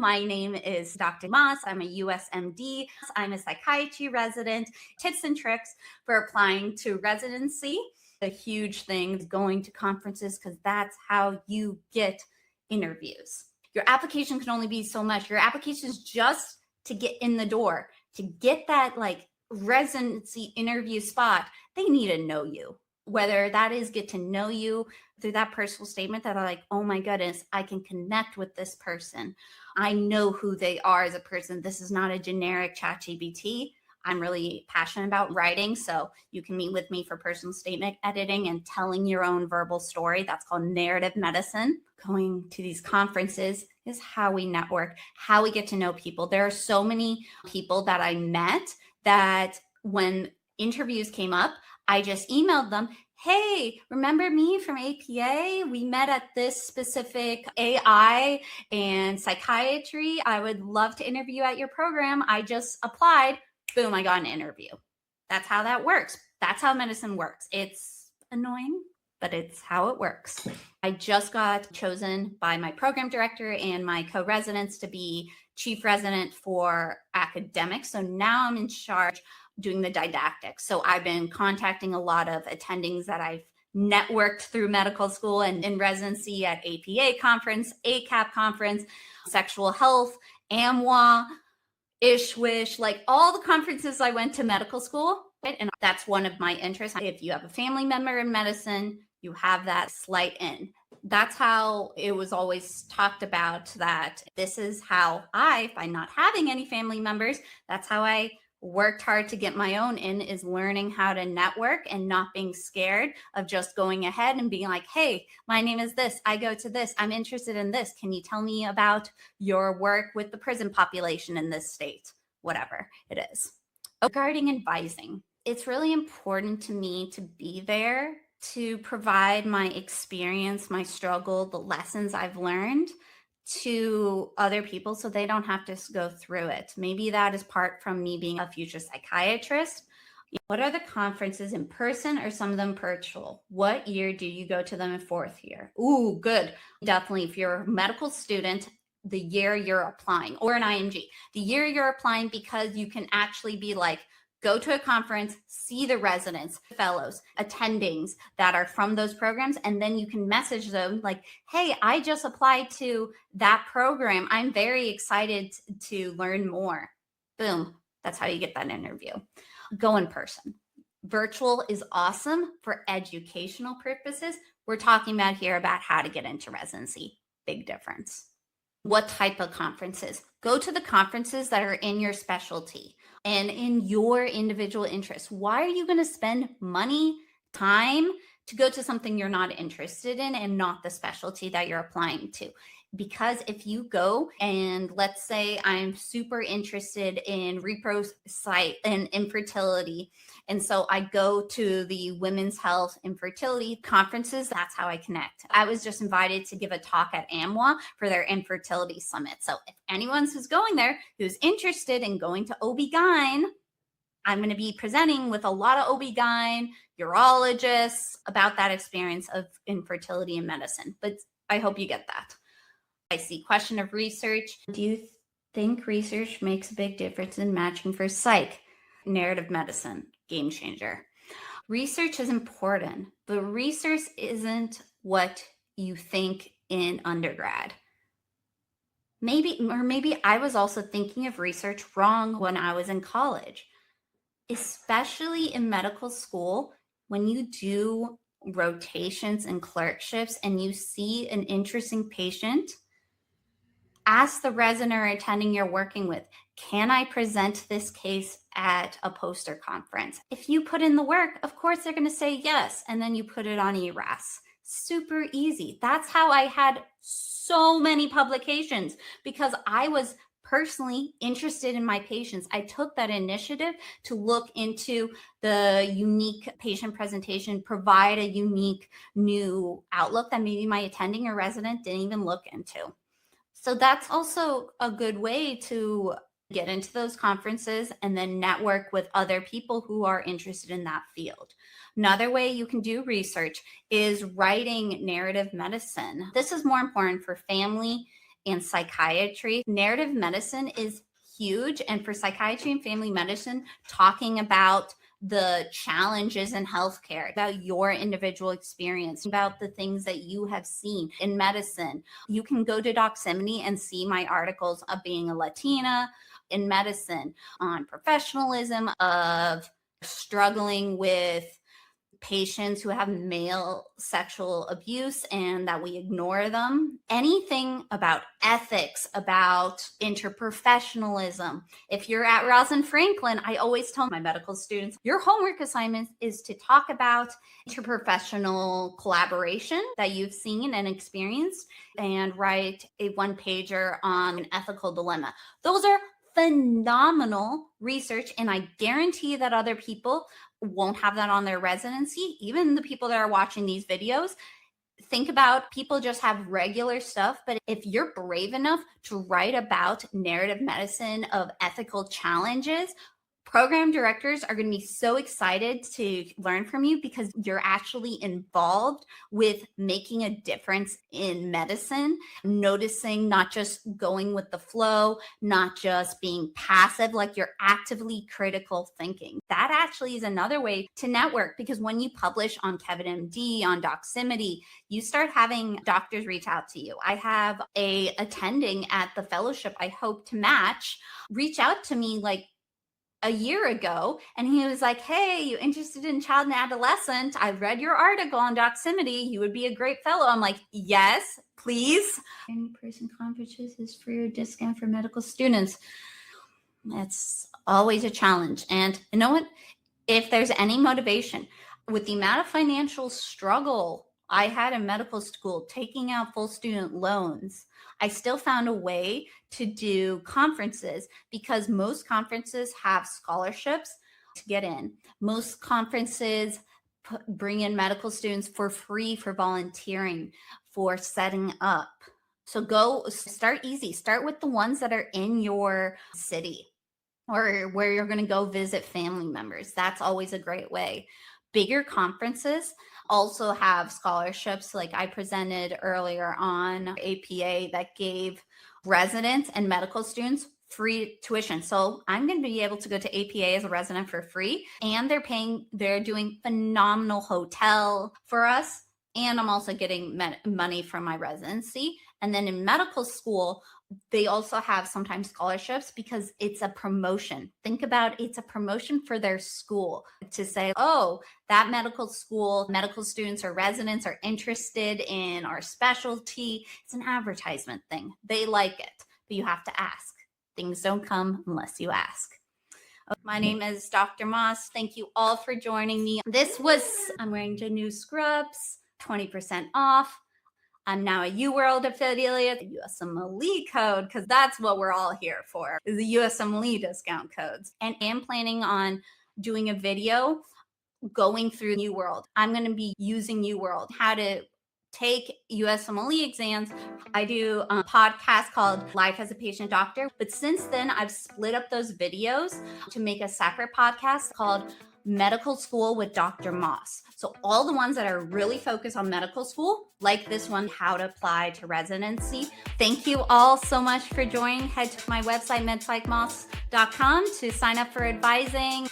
My name is Dr. Moss. I'm a USMD. I'm a psychiatry resident. Tips and tricks for applying to residency. A huge thing is going to conferences because that's how you get interviews. Your application can only be so much. Your application is just to get in the door, to get that residency interview spot. They need to know you. Whether that is get to know you through that personal statement that are like, oh my goodness, I can connect with this person. I know who they are as a person. This is not a generic ChatGPT. I'm really passionate about writing. So you can meet with me for personal statement editing and telling your own verbal story. That's called narrative medicine. Going to these conferences is how we network, how we get to know people. There are so many people that I met that when interviews came up, I just emailed them, hey, remember me from APA? We met at this specific AI and psychiatry. I would love to interview at your program. I just applied. Boom, I got an interview. That's how that works. That's how medicine works. It's annoying, but it's how it works. I just got chosen by my program director and my co-residents to be chief resident for academics. So now I'm in charge doing the didactics. So I've been contacting a lot of attendings that I've networked through medical school and in residency at APA conference, ACAP conference, sexual health, AMWA, ISHWISH, like all the conferences I went to medical school. Right? And that's one of my interests. If you have a family member in medicine, you have that slight in. That's how it was always talked about, that this is how I, by not having any family members, that's how I worked hard to get my own in, is learning how to network and not being scared of just going ahead and being like, hey, my name is this. I go to this. I'm interested in this. Can you tell me about your work with the prison population in this state? Whatever it is. Regarding advising, it's really important to me to be there to provide my experience, my struggle, the lessons I've learned to other people so they don't have to go through it. Maybe that is part from me being a future psychiatrist. What are the conferences in person or some of them virtual? What year do you go to them in fourth year? Ooh, good. Definitely, if you're a medical student, the year you're applying, or an IMG, the year you're applying, because you can actually be like, go to a conference, see the residents, fellows, attendings that are from those programs, and then you can message them like, hey, I just applied to that program. I'm very excited to learn more. Boom. That's how you get that interview. Go in person. Virtual is awesome for educational purposes. We're talking about here about how to get into residency. Big difference. What type of conferences? Go to the conferences that are in your specialty and in your individual interests. Why are you going to spend money, time to go to something you're not interested in and not the specialty that you're applying to? Because if you go and let's say I'm super interested in repro site and infertility, and so I go to the women's health infertility conferences, that's how I connect. I was just invited to give a talk at AMWA for their infertility summit. So if anyone's who's going there who's interested in going to OB-GYN, I'm going to be presenting with a lot of OB-GYN urologists about that experience of infertility in medicine. But I hope you get that. I see question of research. Do you think research makes a big difference in matching for psych? Narrative medicine, game changer. Research is important, but research isn't what you think in undergrad. Maybe I was also thinking of research wrong when I was in college, especially in medical school. When you do rotations and clerkships and you see an interesting patient, ask the resident or attending you're working with, can I present this case at a poster conference? If you put in the work, of course they're going to say yes, and then you put it on ERAS. Super easy. That's how I had so many publications, because I was personally interested in my patients. I took that initiative to look into the unique patient presentation, provide a unique new outlook that maybe my attending or resident didn't even look into. So that's also a good way to get into those conferences and then network with other people who are interested in that field. Another way you can do research is writing narrative medicine. This is more important for family and psychiatry. Narrative medicine is huge. And for psychiatry and family medicine, talking about the challenges in healthcare, about your individual experience, about the things that you have seen in medicine. You can go to Doximity and see my articles of being a Latina in medicine, on professionalism, of struggling with patients who have male sexual abuse and that we ignore them. Anything about ethics, about interprofessionalism. If you're at Rosalind Franklin, I always tell my medical students, your homework assignment is to talk about interprofessional collaboration that you've seen and experienced and write a one-pager on an ethical dilemma. Those are phenomenal research, and I guarantee that other people won't have that on their residency. Even the people that are watching these videos, think about people just have regular stuff. But if you're brave enough to write about narrative medicine of ethical challenges, program directors are going to be so excited to learn from you because you're actually involved with making a difference in medicine, noticing, not just going with the flow, not just being passive, like you're actively critical thinking. That actually is another way to network, because when you publish on KevinMD, on Doximity, you start having doctors reach out to you. I have a attending at the fellowship I hope to match reach out to me like a year ago, and he was like, hey, you interested in child and adolescent? I read your article on Doximity. You would be a great fellow. I'm like, yes, please. In-person conferences is free or discount for medical students. It's always a challenge. And you know what? If there's any motivation, with the amount of financial struggle I had in medical school, taking out full student loans, I still found a way to do conferences, because most conferences have scholarships to get in. Most conferences bring in medical students for free for volunteering, for setting up. So go start easy. Start with the ones that are in your city or where you're going to go visit family members. That's always a great way. Bigger conferences also have scholarships. Like I presented earlier on APA that gave residents and medical students free tuition. So I'm going to be able to go to APA as a resident for free, and they're doing phenomenal hotel for us. And I'm also getting money from my residency. And then in medical school, they also have sometimes scholarships because it's a promotion. Think about it's a promotion for their school to say, oh, that medical school, medical students or residents are interested in our specialty. It's an advertisement thing. They like it, but you have to ask. Things don't come unless you ask. My name is Dr. Moss. Thank you all for joining me. I'm wearing the new scrubs, 20% off. I'm now a UWorld affiliate, the USMLE code, because that's what we're all here for, is the USMLE discount codes. And I am planning on doing a video going through UWorld. I'm going to be using UWorld, how to take USMLE exams. I do a podcast called Life as a Patient Doctor. But since then, I've split up those videos to make a separate podcast called Medical School with Dr. Moss. So all the ones that are really focused on medical school, like this one, how to apply to residency. Thank you all so much for joining. Head to my website, medpsychmoss.com, to sign up for advising.